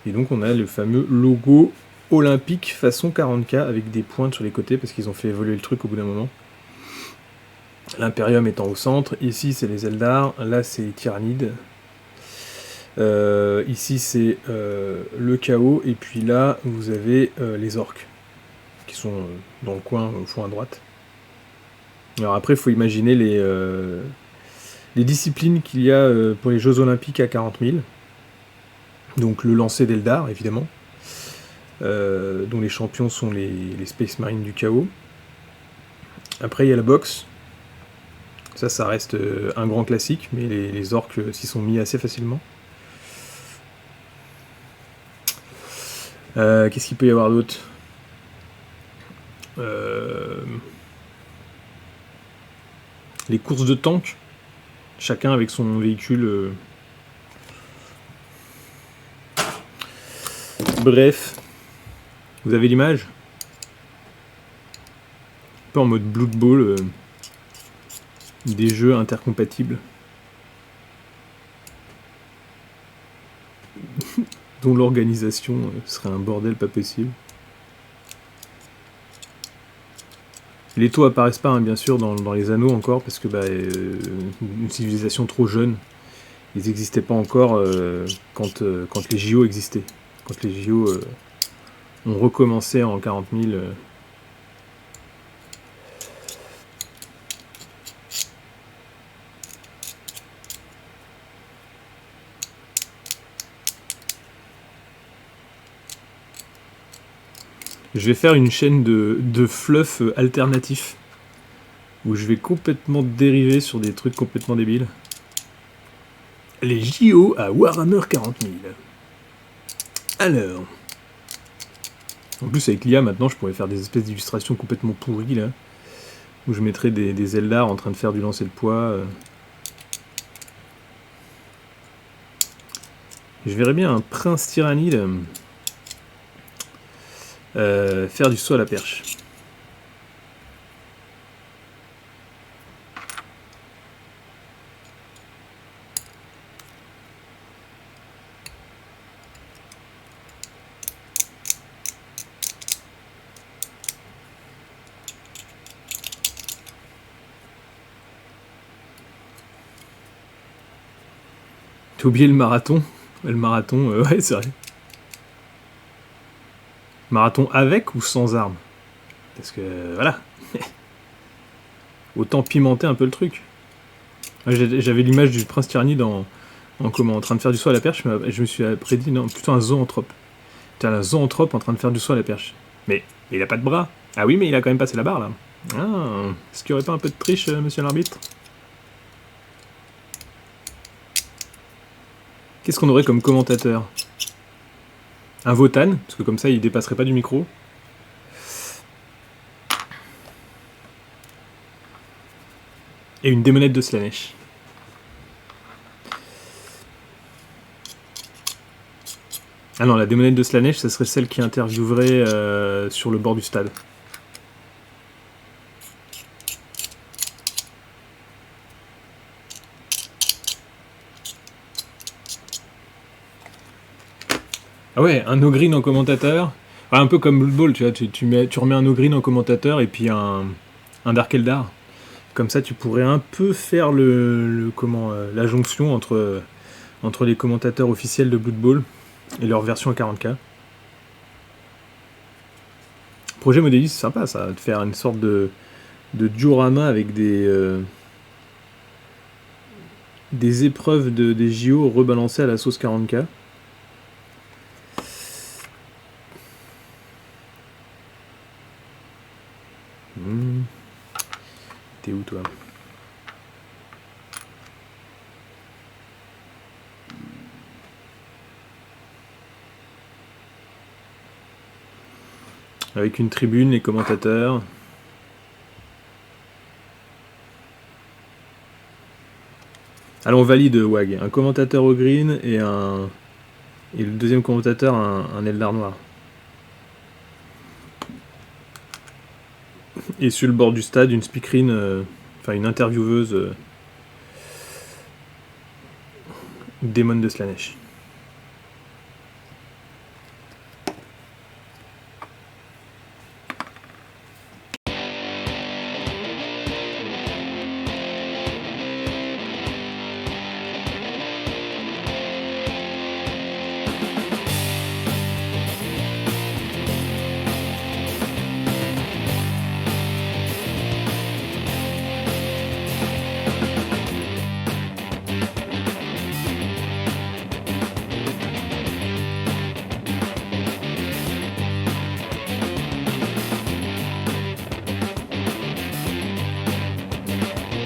Et donc on a le fameux logo olympique façon 40K avec des pointes sur les côtés parce qu'ils ont fait évoluer le truc au bout d'un moment. L'Imperium étant au centre, ici c'est les Eldar, là c'est les Tyrannides. Ici c'est le chaos, et puis là vous avez les orques qui sont dans le coin au fond à droite. Alors après il faut imaginer les disciplines qu'il y a pour les Jeux Olympiques à 40 000. Donc le lancer d'Eldar évidemment, dont les champions sont les Space Marines du chaos. Après il y a la boxe. Ça reste un grand classique, mais les orques s'y sont mis assez facilement. Qu'est-ce qu'il peut y avoir d'autre ? Les courses de tanks, chacun avec son véhicule. Bref, vous avez l'image ? Un peu en mode Blood Bowl, des jeux intercompatibles. Dont l'organisation serait un bordel pas possible. Les taux apparaissent pas, hein, bien sûr, dans les anneaux encore, parce que une civilisation trop jeune, ils n'existaient pas encore quand les JO existaient. Quand les JO ont recommencé en 40 000. Je vais faire une chaîne de fluff alternatif, où je vais complètement dériver sur des trucs complètement débiles. Les JO à Warhammer 40 000. Alors... En plus, avec l'IA, maintenant, je pourrais faire des espèces d'illustrations complètement pourries, là. Où je mettrais des Eldar en train de faire du lancer de poids. Je verrais bien un prince tyrannide faire du saut à la perche. T'as oublié le marathon ? Le marathon, ouais, c'est vrai. Marathon avec ou sans armes ? Parce que, voilà. Autant pimenter un peu le truc. J'avais l'image du prince tyrannide en train de faire du saut à la perche, mais je me suis prédit, non, plutôt un zoanthrope. T'as un zoanthrope en train de faire du saut à la perche. Mais il a pas de bras. Ah oui, mais il a quand même passé la barre, là. Ah, est-ce qu'il n'y aurait pas un peu de triche, monsieur l'arbitre ? Qu'est-ce qu'on aurait comme commentateur ? Un Votan, parce que comme ça, il dépasserait pas du micro. Et une démonette de Slaanesh. Ah non, la démonette de Slaanesh, ça serait celle qui interviewerait sur le bord du stade. Ah ouais, un Ogryn en commentateur. Ah, un peu comme Blood Bowl, tu vois, tu remets un Ogryn en commentateur et puis un Dark Eldar. Comme ça, tu pourrais un peu faire la jonction entre les commentateurs officiels de Blood Bowl et leur version à 40K. Projet modéliste, c'est sympa ça, de faire une sorte de diorama avec des épreuves des JO rebalancées à la sauce 40K. T'es où toi ? Avec une tribune, les commentateurs. Alors on valide WAG. Un commentateur au green et le deuxième commentateur un Eldar noir. Et sur le bord du stade, une speakerine, une intervieweuse démon de Slaanesh.